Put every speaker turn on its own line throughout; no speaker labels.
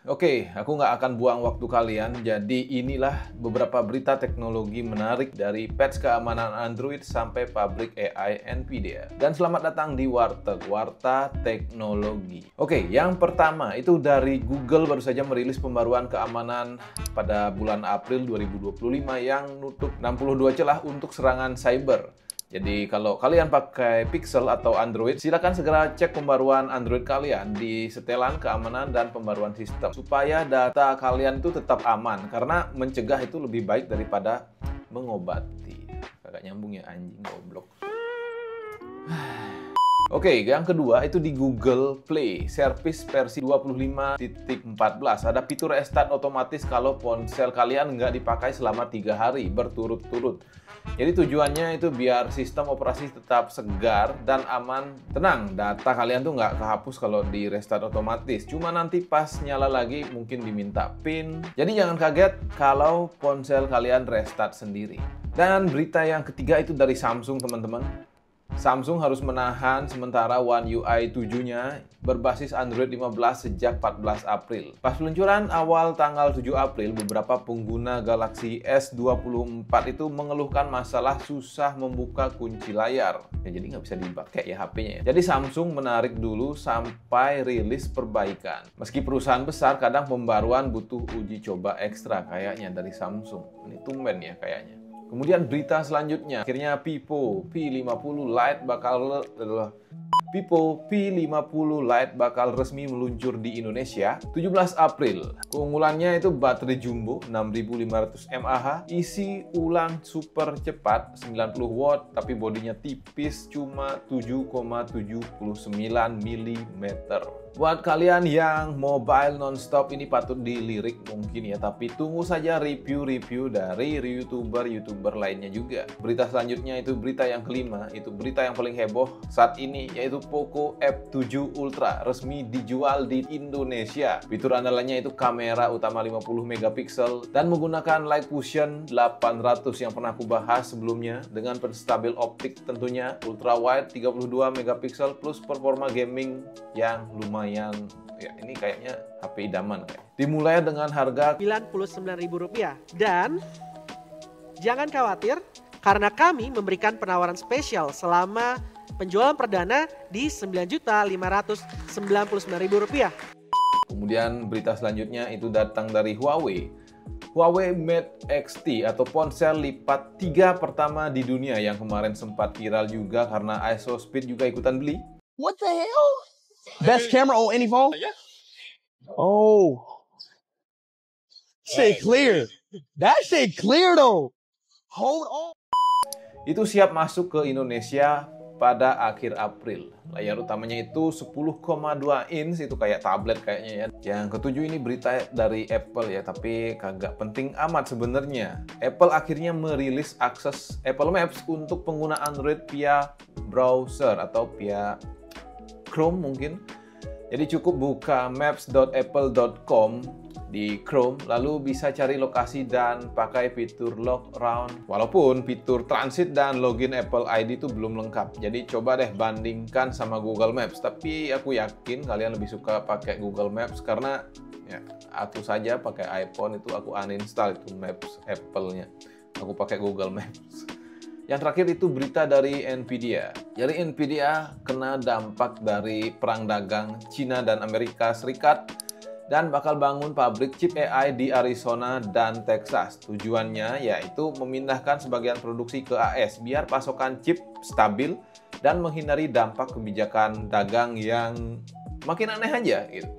Oke, aku nggak akan buang waktu kalian, jadi inilah beberapa berita teknologi menarik dari patch keamanan Android sampai pabrik AI Nvidia. Dan selamat datang di Warteg, Warta Teknologi. Oke, yang pertama itu dari Google baru saja merilis pembaruan keamanan pada bulan April 2025 yang nutup 62 celah untuk serangan cyber. Jadi kalau kalian pakai Pixel atau Android, silakan segera cek pembaruan Android kalian di setelan keamanan dan pembaruan sistem supaya data kalian itu tetap aman, karena mencegah itu lebih baik daripada mengobati. Kagak nyambung ya, anjing goblok. Oke, yang kedua itu di Google Play Service versi 25.14. Ada fitur restart otomatis kalau ponsel kalian nggak dipakai selama 3 hari berturut-turut. Jadi tujuannya itu biar sistem operasi tetap segar dan aman. Tenang, data kalian tuh nggak kehapus kalau di restart otomatis. Cuma nanti pas nyala lagi mungkin diminta PIN. Jadi jangan kaget kalau ponsel kalian restart sendiri. Dan berita yang ketiga itu dari Samsung, teman-teman. Samsung harus menahan sementara One UI 7-nya berbasis Android 15 sejak 14 April. Pas peluncuran awal tanggal 7 April, beberapa pengguna Galaxy S24 itu mengeluhkan masalah susah membuka kunci layar. Ya, jadi nggak bisa dipakai ya HP-nya ya. Jadi Samsung menarik dulu sampai rilis perbaikan. Meski perusahaan besar, kadang pembaruan butuh uji coba ekstra kayaknya dari Samsung. Ini tumben ya kayaknya. Kemudian berita selanjutnya, akhirnya Vivo P50 Lite bakal resmi meluncur di Indonesia 17 April. Keunggulannya itu baterai jumbo 6500 mAh, isi ulang super cepat 90 watt, tapi bodinya tipis cuma 7,79 mm. Buat kalian yang mobile nonstop ini patut dilirik mungkin ya, tapi tunggu saja review-review dari YouTuber lainnya juga. Berita selanjutnya itu berita yang kelima, itu berita yang paling heboh saat ini, yaitu Poco F7 Ultra resmi dijual di Indonesia. Fitur andalannya itu kamera utama 50 megapiksel dan menggunakan Light Fusion 800 yang pernah aku bahas sebelumnya, dengan penstabil optik tentunya, ultra wide 32 megapiksel plus performa gaming yang lumayan. Ya, ini kayaknya HP idaman kayak. Dimulai dengan harga
Rp99.000 dan jangan khawatir karena kami memberikan penawaran spesial selama penjualan perdana di Rp9.599.000.
Kemudian berita selanjutnya itu datang dari Huawei. Huawei Mate X-T atau ponsel lipat 3 pertama di dunia yang kemarin sempat viral juga karena ISOSpeed juga ikutan beli.
What the hell? Best camera on any phone?
Yeah.
Oh. Shit clear. That shit clear though. Hold on.
Itu siap masuk ke Indonesia pada akhir April. Layar utamanya itu 10,2 inch, itu kayak tablet kayaknya ya. Yang ketujuh ini berita dari Apple ya, tapi kagak penting amat sebenarnya. Apple akhirnya merilis akses Apple Maps untuk pengguna Android via browser atau via Chrome mungkin. Jadi cukup buka maps.apple.com di Chrome, lalu bisa cari lokasi dan pakai fitur lock around. Walaupun fitur transit dan login Apple ID itu belum lengkap. Jadi coba deh bandingkan sama Google Maps. Tapi aku yakin kalian lebih suka pakai Google Maps karena ya, aku saja pakai iPhone itu aku uninstall itu Maps Apple-nya. Aku pakai Google Maps. Yang terakhir itu berita dari Nvidia. Jadi Nvidia kena dampak dari perang dagang Cina dan Amerika Serikat dan bakal bangun pabrik chip AI di Arizona dan Texas. Tujuannya yaitu memindahkan sebagian produksi ke AS biar pasokan chip stabil dan menghindari dampak kebijakan dagang yang makin aneh aja gitu.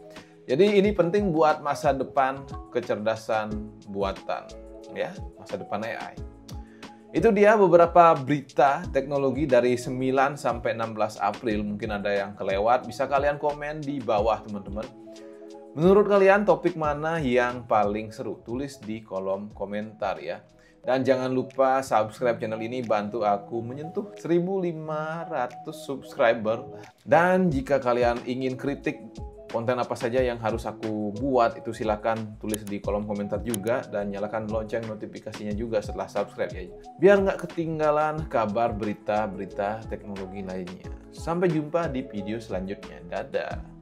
Jadi ini penting buat masa depan kecerdasan buatan ya, masa depan AI. Itu dia beberapa berita teknologi dari 9 sampai 16 April. Mungkin ada yang kelewat, bisa kalian komen di bawah teman-teman. Menurut kalian topik mana yang paling seru? Tulis di kolom komentar ya. Dan jangan lupa subscribe channel ini, bantu aku menyentuh 1.500 subscriber. Dan jika kalian ingin kritik konten apa saja yang harus aku buat, itu silakan tulis di kolom komentar juga, dan nyalakan lonceng notifikasinya juga setelah subscribe ya, biar nggak ketinggalan kabar berita-berita teknologi lainnya. Sampai jumpa di video selanjutnya. Dadah.